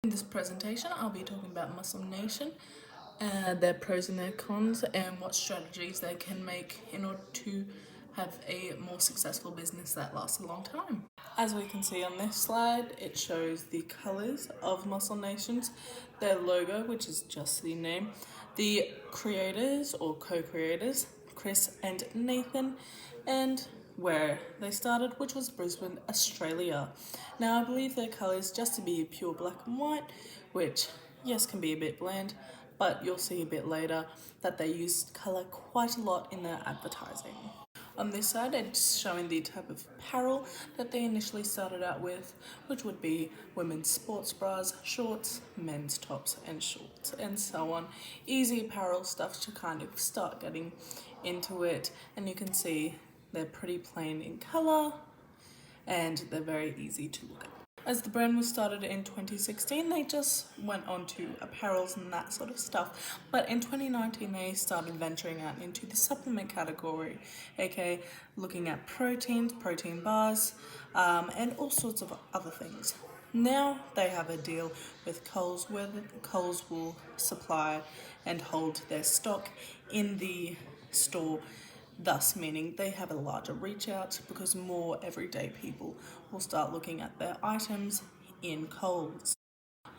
In this presentation, I'll be talking about Muscle Nation, their pros and their cons, and what strategies they can make in order to have a more successful business that lasts a long time. As we can see on this slide, it shows the colors of Muscle Nations, their logo, which is just the name, the creators or co-creators, Chris and Nathan, and where they started, which was Brisbane, Australia. Now, I believe their colours just to be pure black and white, which, yes, can be a bit bland, but you'll see a bit later that they use colour quite a lot in their advertising. On this side, it's showing the type of apparel that they initially started out with, which would be women's sports bras, shorts, men's tops and shorts, and so on. Easy apparel stuff to kind of start getting into it, and you can see they're pretty plain in colour and they're very easy to look at. As the brand was started in 2016, they just went on to apparels and that sort of stuff. But in 2019, they started venturing out into the supplement category, aka looking at proteins, protein bars, and all sorts of other things. Now they have a deal with Coles where Coles will supply and hold their stock in the store, thus meaning they have a larger reach out because more everyday people will start looking at their items in Coles.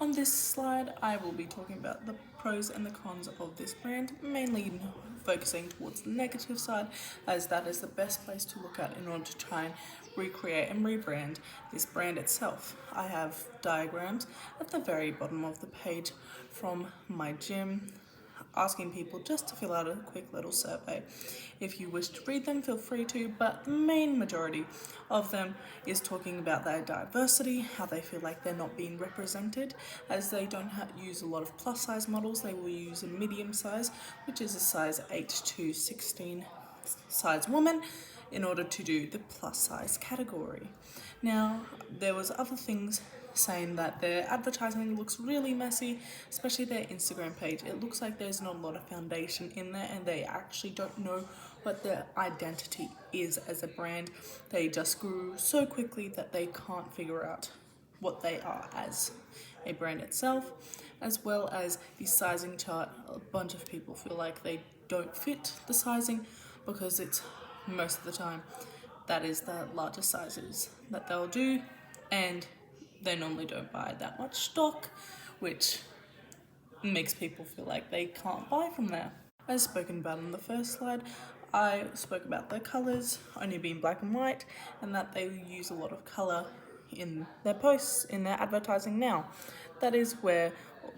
On this slide, I will be talking about the pros and the cons of this brand, mainly focusing towards the negative side, as that is the best place to look at in order to try and recreate and rebrand this brand itself. I have diagrams at the very bottom of the page from my gym, asking people just to fill out a quick little survey. If you wish to read them, feel free to, but the main majority of them is talking about their diversity, how they feel like they're not being represented, as they don't use a lot of plus size models. They will use a medium size, which is a size 8 to 16 size woman, in order to do the plus size category. Now, there was other things saying that their advertising looks really messy, especially their Instagram page. It looks like there's not a lot of foundation in there, and they actually don't know what their identity is as a brand. They just grew so quickly that they can't figure out what they are as a brand itself, as well as the sizing chart. A bunch of people feel like they don't fit the sizing because it's most of the time that is the larger sizes that they'll do, and they normally don't buy that much stock, which makes people feel like they can't buy from there. As spoken about in the first slide, I spoke about the colours only being black and white, and that they use a lot of colour in their posts, in their advertising now. That is where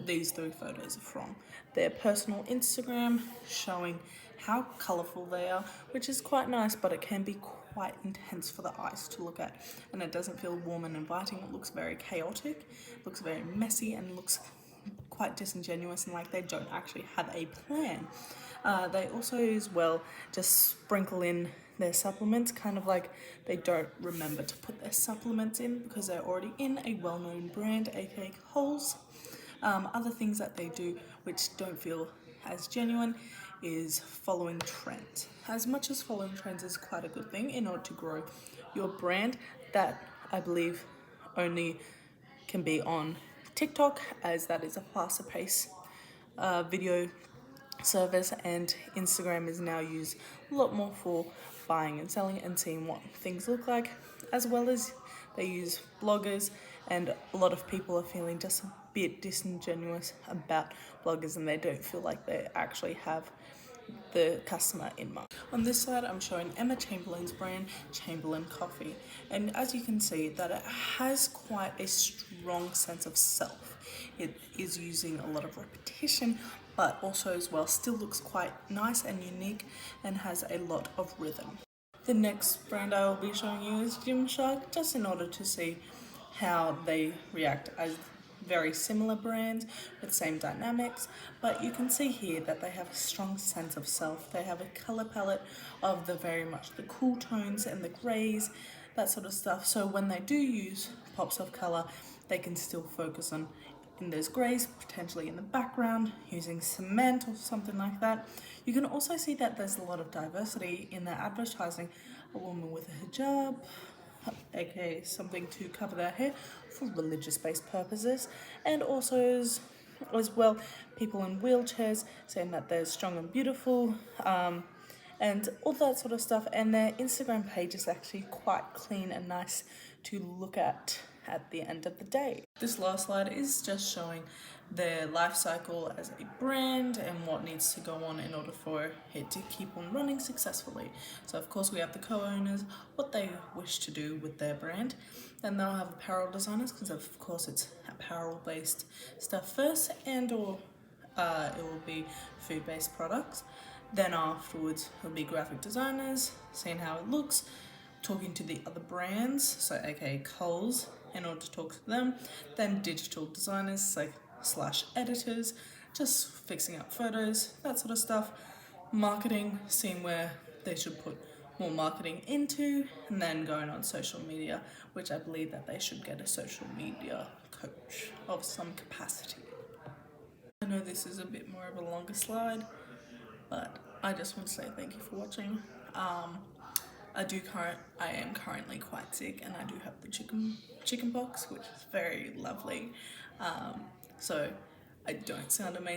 these three photos are from. Their personal Instagram showing how colourful they are, which is quite nice, but it can be quite intense for the eyes to look at, and it doesn't feel warm and inviting. It looks very chaotic, looks very messy, and looks quite disingenuous and like they don't actually have a plan. They also as well just sprinkle in their supplements, kind of like they don't remember to put their supplements in because they're already in a well-known brand, aka Coles. Other things that they do which don't feel as genuine is following trends. As much as following trends is quite a good thing in order to grow your brand, that I believe only can be on TikTok, as that is a faster pace video service, and Instagram is now used a lot more for buying and selling and seeing what things look like, as well as they use bloggers, and a lot of people are feeling just a bit disingenuous about bloggers and they don't feel like they actually have the customer in mind. On this side, I'm showing Emma Chamberlain's brand, Chamberlain Coffee, and as you can see that it has quite a strong sense of self. It is using a lot of repetition, but also as well still looks quite nice and unique and has a lot of rhythm. The next brand I will be showing you is Gymshark, just in order to see how they react as very similar brands with same dynamics, but you can see here that they have a strong sense of self. They have a color palette of the very much the cool tones and the grays, that sort of stuff. So when they do use pops of color, they can still focus on in those grays, potentially in the background, using cement or something like that. You can also see that there's a lot of diversity in their advertising. A woman with a hijab, aka something to cover their hair for religious based purposes, and also as well people in wheelchairs saying that they're strong and beautiful, and all that sort of stuff. And their Instagram page is actually quite clean and nice to look at the end of the day. This last slide is just showing their life cycle as a brand and what needs to go on in order for it to keep on running successfully. So of course we have the co-owners, what they wish to do with their brand. Then they'll have apparel designers, because of course it's apparel based stuff first, and or it will be food based products. Then afterwards it'll be graphic designers, seeing how it looks, talking to the other brands, so aka Coles, in order to talk to them. Then digital designers, like slash editors, just fixing up photos, that sort of stuff. Marketing, seeing where they should put more marketing into, and then going on social media, which I believe that they should get a social media coach of some capacity. I know this is a bit more of a longer slide, but I just want to say thank you for watching. I am currently quite sick, and I do have the chicken pox, which is very lovely. So I don't sound amazing.